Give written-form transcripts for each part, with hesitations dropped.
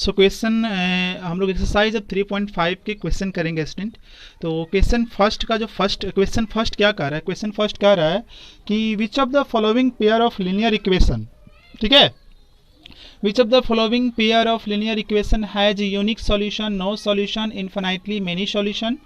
So question हम लोग exercise अब 3.5 के क्वेश्चन करेंगे स्टूडेंट। तो क्वेश्चन फर्स्ट का जो क्वेश्चन फर्स्ट क्या कह रहा है, क्वेश्चन फर्स्ट कह रहा है कि which of the following pair of linear equation, ठीक है, which of the following pair of linear equation has unique solution, no solution, infinitely many solution.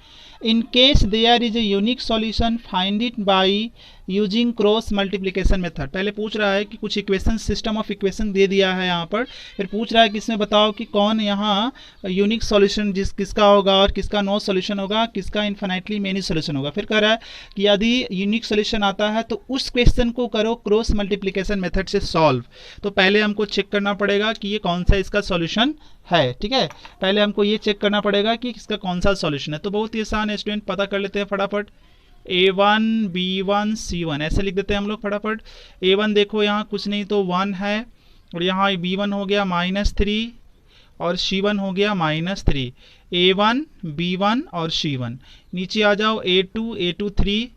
In case there is a unique solution, find it by using cross multiplication method. पहले पूछ रहा है कि कुछ equation, system of equation दे दिया है यहाँ पर, फिर पूछ रहा है कि इसमें बताओ कि कौन यहाँ यूनिक सॉल्यूशन किसका होगा और किसका नो सॉल्यूशन होगा, किसका इन्फिनाइटली मेनी सॉल्यूशन होगा। फिर कह रहा है कि यदि यूनिक सॉल्यूशन आता है तो उस क्वेश्चन को करो क्रॉस मल्टीप्लिकेशन मेथड से सॉल्व। तो पहले हमको चेक करना पड़ेगा कि ये कौन सा इसका सॉल्यूशन है, ठीक है, पहले हमको ये चेक करना पड़ेगा कि इसका कौन सा सॉल्यूशन है। तो बहुत ही आसान है स्टूडेंट, पता कर लेते हैं फटाफट। A1 B1 C1 ऐसे लिख देते हैं हम लोग फटाफट। A1 देखो यहाँ कुछ नहीं तो 1 है, और यहाँ B1 हो गया -3 और C1 हो गया -3। A1 B1 और C1। नीचे आ जाओ A2 3,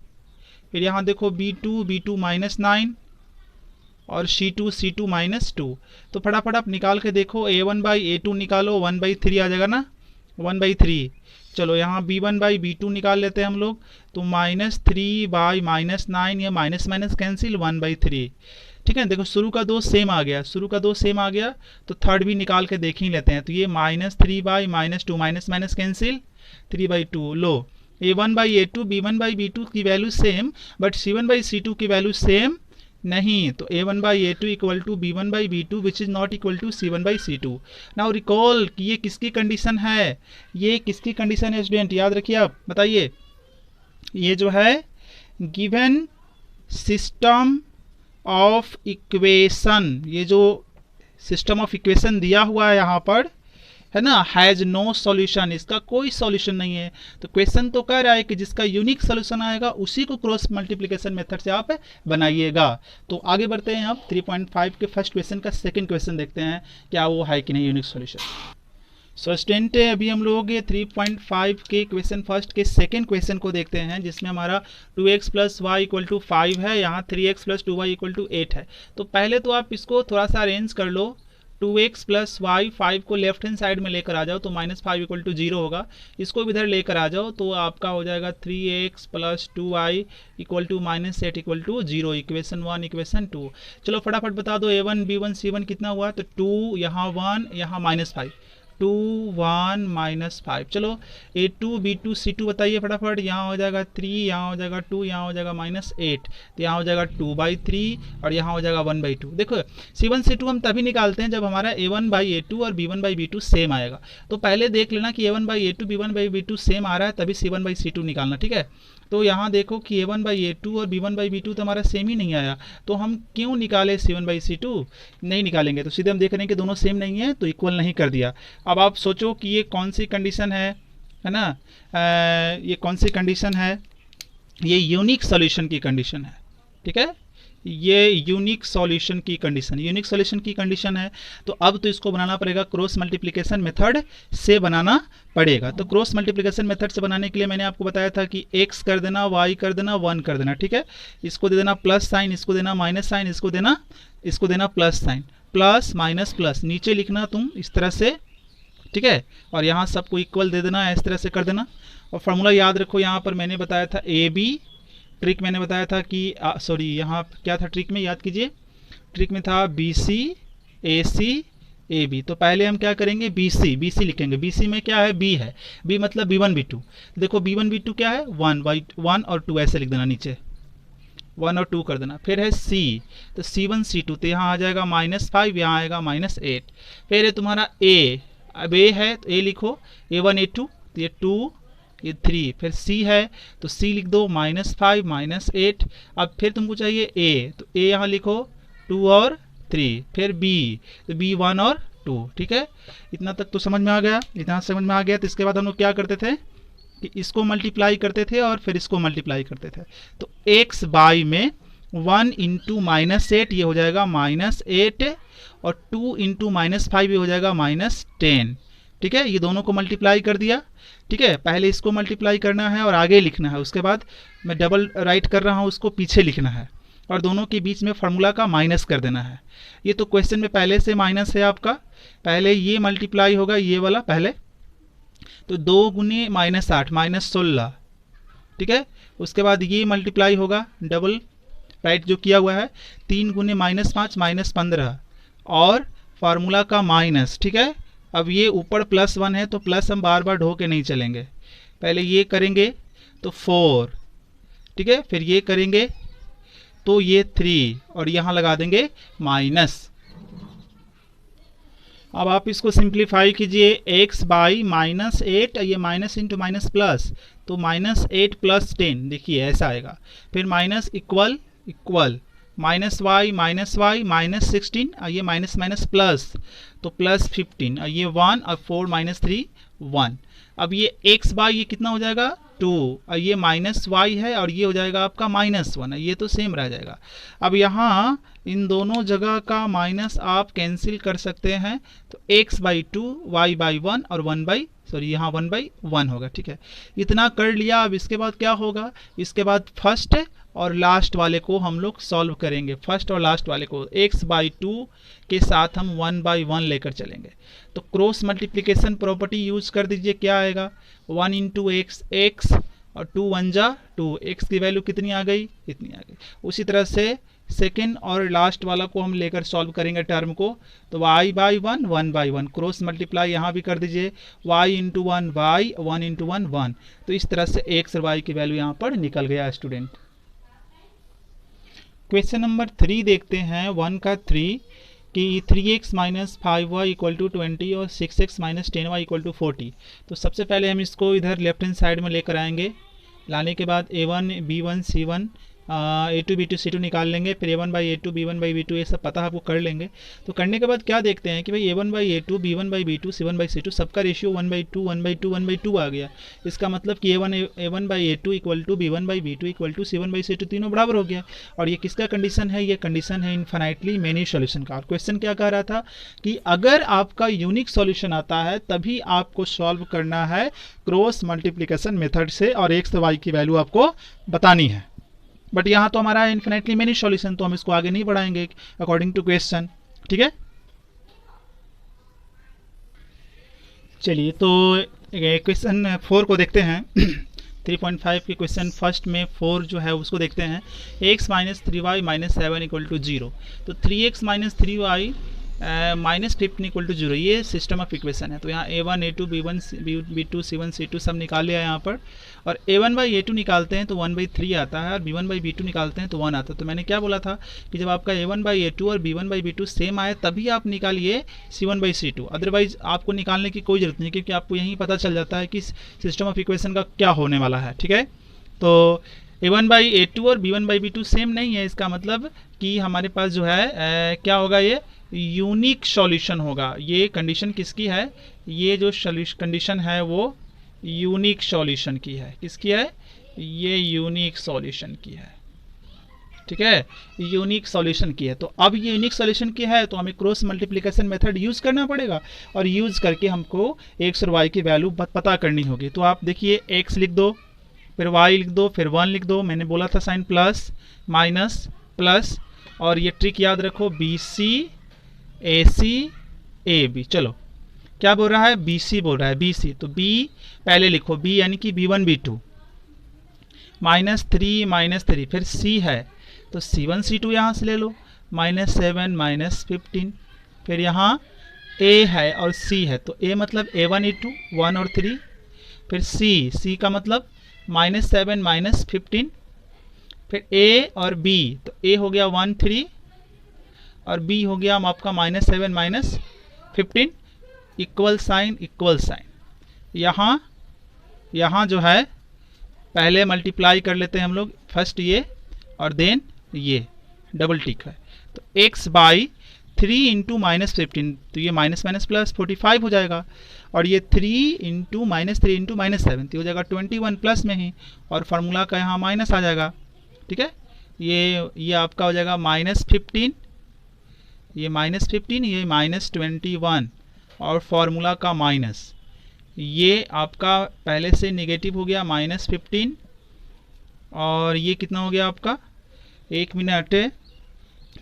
फिर यहाँ देखो B2 -9 और C2 -2। तो फटाफट आप निकाल के देखो, A1/A2 निकालो, 1/3 आ जाएगा ना, 1/3। चलो यहाँ B1/B2 निकाल लेते हैं हम लोग, तो -3/-9, ये माइनस कैंसिल, 1/3। ठीक है, देखो शुरू का 2 सेम आ गया, शुरू का 2 सेम आ गया, तो थर्ड भी निकाल के देख ही लेते हैं। तो ये -3/-2, माइनस कैंसिल, 3/2। लो A1/A2 B1/B2 की वैल्यू सेम, बट C1/C2 की वैल्यू सेम नहीं। तो A1/A2 equal to B1/B2 which is not equal to C1/C2। Now recall कि ये किसकी कंडीशन है, ये किसकी कंडीशन है स्टूडेंट, याद रखिए आप, बताइए। ये जो है गिवन सिस्टम ऑफ इक्वेशन, ये जो सिस्टम ऑफ इक्वेशन दिया हुआ है यहाँ पर, है ना, हैज नो सॉल्यूशन, इसका कोई सॉल्यूशन नहीं है। तो क्वेश्चन तो कह रहा है कि जिसका यूनिक सॉल्यूशन आएगा उसी को क्रॉस मल्टीप्लिकेशन मेथड से आप बनाइएगा। तो आगे बढ़ते हैं, आप 3.5 के फर्स्ट क्वेश्चन का सेकंड क्वेश्चन देखते हैं, क्या वो है कि नहीं यूनिक सॉल्यूशन। सो स्टूडेंट अभी हम लोग ये 3.5 के क्वेश्चन फर्स्ट के सेकंड क्वेश्चन को देखते हैं, जिसमें हमारा 2x + y = 5 है, यहाँ 3x + 2y = 8 है। तो पहले तो आप इसको थोड़ा सा अरेंज कर लो, 2x + y, 5 को लेफ्ट हैंड साइड में लेकर आ जाओ तो -5 = 0 होगा। इसको भी इधर लेकर आ जाओ तो आपका हो जाएगा 3x + 2y = -8 = 0। Equation 1 equation 2। चलो फटाफट बता दो, A1 B1 C1 कितना हुआ, तो 2, यहाँ 1, यहाँ -5, 2 1 -5। चलो A2 B2 C2 बताइए फटाफट, यहाँ हो जाएगा 3, यहाँ हो जाएगा 2, यहाँ हो जाएगा -8, तो यहाँ हो जाएगा 2/3 और यहाँ हो जाएगा 1/2। देखो C1 C2 हम तभी निकालते हैं जब हमारा A1/A2 और B1/B2 सेम आएगा। तो पहले देख लेना कि A1/A2 B1/B2 सेम आ रहा है, तभी C1/C2 निकालना, ठीक है। तो यहाँ देखो कि A1/A2 और B1/B2 तो हमारा सेम ही नहीं आया, तो हम क्यों निकाले C1/C2, नहीं निकालेंगे। तो सीधे हम देख रहे हैं कि दोनों सेम नहीं है, तो इक्वल नहीं कर दिया। अब आप सोचो कि ये कौन सी कंडीशन है ना, ये कौन सी कंडीशन है, ये यूनिक सॉल्यूशन की कंडीशन है, ठीक है, ये यूनिक सॉल्यूशन की कंडीशन, यूनिक सॉल्यूशन की कंडीशन है। तो अब तो इसको बनाना पड़ेगा क्रॉस मल्टीप्लिकेशन मेथड से बनाना पड़ेगा। तो क्रॉस मल्टीप्लिकेशन मेथड से बनाने के लिए मैंने आपको बताया था कि x कर देना, y कर देना, 1 कर देना, ठीक है। इसको दे देना प्लस साइन, इसको देना माइनस साइन, इसको देना plus sign, plus minus plus, नीचे लिखना तुम इस तरह से, ठीक है, और यहाँ सबको इक्वल दे देना, इस तरह से कर देना। और फॉर्मूला याद रखो, यहाँ पर मैंने बताया था AB, ट्रिक मैंने बताया था कि सॉरी यहाँ क्या था ट्रिक में, याद कीजिए, ट्रिक में था BC AC AB। तो पहले हम क्या करेंगे, BC लिखेंगे। BC में क्या है, B है, B मतलब B1 B2। देखो B1 B2 क्या है, 1 और 2 ऐसे लिख देना, नीचे 1 और 2 कर देना। फिर है C, तो C1 C2, तो यहाँ आ जाएगा -5, यहाँ आएगा -8। फिर है तुम्हारा A, अब A है तो A लिखो, A1 A2, तो ये 2 ये 3, फिर C है तो C लिख दो, -5 -8। अब फिर तुमको चाहिए A, तो A यहाँ लिखो 2 और 3, फिर B, तो B 1 और 2, ठीक है। इतना तक तो समझ में आ गया, इतना समझ में आ गया। तो इसके बाद हम लोग क्या करते थे कि इसको मल्टीप्लाई करते थे और फिर इसको मल्टीप्लाई करते थे। तो x बाई में 1 × -8 ये हो जाएगा -8, और 2 × -5 ये हो जाएगा -10, ठीक है। ये दोनों को मल्टीप्लाई कर दिया, ठीक है। पहले इसको मल्टीप्लाई करना है और आगे लिखना है, उसके बाद मैं डबल राइट कर रहा हूँ, उसको पीछे लिखना है। और दोनों के बीच में फार्मूला का माइनस कर देना है। ये तो क्वेश्चन में पहले से माइनस है आपका, पहले ये मल्टीप्लाई होगा ये वाला पहले, तो 2 गुने -8 -16, ठीक है। उसके बाद ये मल्टीप्लाई होगा डबल राइट जो किया हुआ है, 3 गुने -5 -15 और फार्मूला का माइनस, ठीक है। अब ये ऊपर +1 है तो प्लस हम बार बार ढो के नहीं चलेंगे, पहले ये करेंगे तो 4, ठीक है, फिर ये करेंगे तो ये 3 और यहाँ लगा देंगे माइनस। अब आप इसको सिंप्लीफाई कीजिए, x बाई -8, ये माइनस इंटू माइनस प्लस, तो -8 + 10, देखिए ऐसा आएगा। फिर माइनस इक्वल इक्वल -y -16, ये माइनस माइनस प्लस, तो +15, ये 1 और 4 -3 1। अब ये x बाई ये कितना हो जाएगा 2, और ये -y है और ये हो जाएगा आपका -1, ये तो सेम रह जाएगा। अब यहाँ इन दोनों जगह का माइनस आप कैंसिल कर सकते हैं, तो x/2 y/1 और 1/1 होगा, ठीक है। इतना कर लिया। अब इसके बाद क्या होगा, इसके बाद फर्स्ट और लास्ट वाले को हम लोग सॉल्व करेंगे। फर्स्ट और लास्ट वाले को x/2 के साथ हम 1/1 लेकर चलेंगे, तो क्रॉस मल्टीप्लिकेशन प्रॉपर्टी यूज कर दीजिए। क्या आएगा 1 × x और 2 1 जा 2, x की वैल्यू कितनी आ गई, इतनी आ गई। उसी तरह से सेकेंड और लास्ट वाला को हम लेकर सॉल्व करेंगे टर्म को, तो y/1 1/1 क्रॉस मल्टीप्लाई यहाँ भी कर दीजिए, y × 1 y 1 × 1 1। तो इस तरह से x और y की वैल्यू यहाँ पर निकल गया स्टूडेंट। क्वेश्चन नंबर 3 देखते हैं 1 का 3 कि 3x - 5y = 20 और 6x - 10y = 40। तो सबसे पहले हम इसको इधर लेफ्ट हैंड साइड में लेकर आएंगे, लाने के बाद a1 b1 c1 a2 b2 c2 निकाल लेंगे, फिर a1/a2 b1/b2 ये सब पता आपको कर लेंगे। तो करने के बाद क्या देखते हैं कि भाई a1/a2 b1/b2 c1/c2 सबका रेशियो 1/2 1/2 1/2 आ गया। इसका मतलब कि a1/a2 = b1/b2 = c1/c2 तीनों बराबर हो गया। और ये किसका कंडीशन है, ये कंडीशन है इन्फिनाइटली मेनी सॉल्यूशन का। और क्वेश्चन क्या कह रहा था कि अगर आपका यूनिक सॉल्यूशन आता है तभी आपको सॉल्व करना है क्रॉस मल्टीप्लिकेशन मेथड से और x और y की वैल्यू आपको बतानी है। बट यहाँ तो हमारा इन्फिनिटली मेनी सॉल्यूशन, तो हम इसको आगे नहीं बढ़ाएंगे अकॉर्डिंग टू क्वेश्चन, ठीक है। चलिए तो क्वेश्चन 4 को देखते हैं 3.5 के क्वेश्चन फर्स्ट में 4 जो है उसको देखते हैं। x - 3y - 7 = 0, तो 3x - 3y -15 = 0, ये सिस्टम ऑफ इक्वेशन है। तो यहाँ a1 a2 b1 b2 c1 c2 सब निकाल लिया यहाँ पर, और a1/a2 निकालते हैं तो 1/3 आता है, और b1/b2 निकालते हैं तो 1 आता है। तो मैंने क्या बोला था कि जब आपका a1/a2 और b1/b2 सेम आए तभी आप निकालिए c1/c2, अदरवाइज आपको निकालने की कोई जरूरत नहीं, क्योंकि आपको यहीं पता चल जाता है कि सिस्टम ऑफ इक्वेशन का क्या होने वाला है, ठीक है। तो a1/a2 और b1/b2 सेम नहीं है, इसका मतलब कि हमारे पास जो है क्या होगा, ये यूनिक सॉल्यूशन होगा। ये कंडीशन किसकी है, ये जो कंडीशन है वो यूनिक सॉल्यूशन की है। किसकी है, ये यूनिक सॉल्यूशन की है, ठीक है, यूनिक सॉल्यूशन की है। तो अब ये यूनिक सॉल्यूशन की है तो हमें क्रॉस मल्टीप्लिकेशन मेथड यूज करना पड़ेगा, और यूज करके हमको x और y की वैल्यू पता करनी होगी। तो आप देखिए x लिख दो, फिर y लिख दो, फिर 1 लिख दो। मैंने बोला था साइन प्लस माइनस प्लस, और ये ट्रिक याद रखो BC AC AB। चलो क्या बोल रहा है, BC बोल रहा है, BC, तो B पहले लिखो, B यानी कि B1 B2 -3 फिर C है तो C1 C2 यहाँ से ले लो, -7 -15, फिर यहाँ A है और C है, तो A मतलब A1 A2 1 और 3, फिर C का मतलब -7 -15, फिर A और B, तो A हो गया 1 3 और B हो गया आपका -7 -15, इक्वल साइन। यहाँ जो है पहले मल्टीप्लाई कर लेते हैं हम लोग, फर्स्ट ये और देन ये डबल टिक है, तो x/3 × -15, तो ये माइनस माइनस प्लस 45 हो जाएगा, और ये 3 × -7 तो हो जाएगा 21 प्लस में ही, और फार्मूला का यहाँ माइनस आ जाएगा, ठीक है। ये आपका हो जाएगा -15, ये -15, ये -21, और फार्मूला का माइनस, ये आपका पहले से नेगेटिव हो गया -15, और ये कितना हो गया आपका एक मिनट,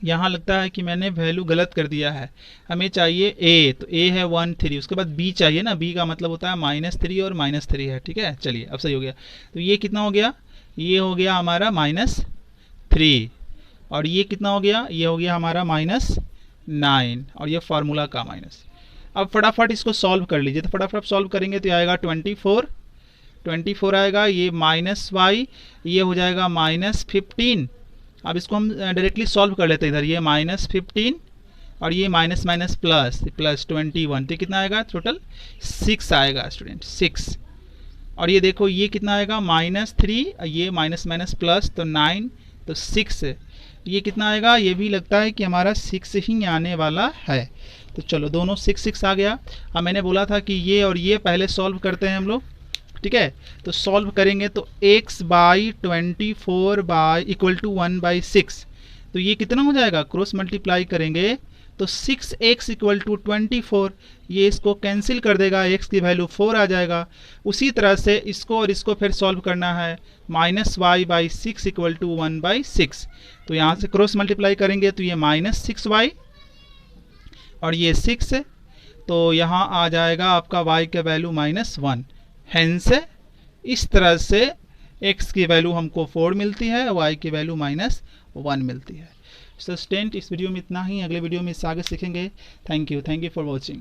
यहाँ लगता है कि मैंने वैल्यू गलत कर दिया है। हमें चाहिए ए, तो ए है 1 3, उसके बाद बी चाहिए ना, बी का मतलब होता है -3 और -3 है। ठीक है, चलिए अब सही हो गया। तो ये कितना हो गया, ये हो गया हमारा -3, और ये कितना हो गया, ये हो गया हमारा -9, और ये फार्मूला का माइनस। अब फटाफट इसको सॉल्व कर लीजिए, तो फटाफट सॉल्व करेंगे तो आएगा 24 आएगा, ये -y, ये हो जाएगा -15। अब इसको हम डायरेक्टली सॉल्व कर लेते हैं। इधर ये -15 और ये माइनस माइनस प्लस 21, तो कितना आएगा, टोटल 6 आएगा स्टूडेंट, 6। और ये देखो ये कितना आएगा, -3, ये माइनस माइनस प्लस, तो 9, तो 6। ये कितना आएगा, ये भी लगता है कि हमारा 6 ही आने वाला है। तो चलो दोनों 6 आ गया। अब मैंने बोला था कि ये और ये पहले सॉल्व करते हैं हम लोग। ठीक है, तो सॉल्व करेंगे तो x/24 = 1/6, तो ये कितना हो जाएगा, क्रॉस मल्टीप्लाई करेंगे तो 6x = 24, ये इसको कैंसिल कर देगा, x की वैल्यू 4 आ जाएगा। उसी तरह से इसको और इसको फिर सॉल्व करना है, -y/6 = 1/6, तो यहाँ से क्रॉस मल्टीप्लाई करेंगे तो ये -6y और ये 6, तो यहाँ आ जाएगा आपका y का वैल्यू -1। हेंस इस तरह से x की वैल्यू हमको 4 मिलती है, y की वैल्यू -1 मिलती है। सो स्टूडेंट, इस वीडियो में इतना ही, अगले वीडियो में इससे आगे सीखेंगे। Thank you for watching.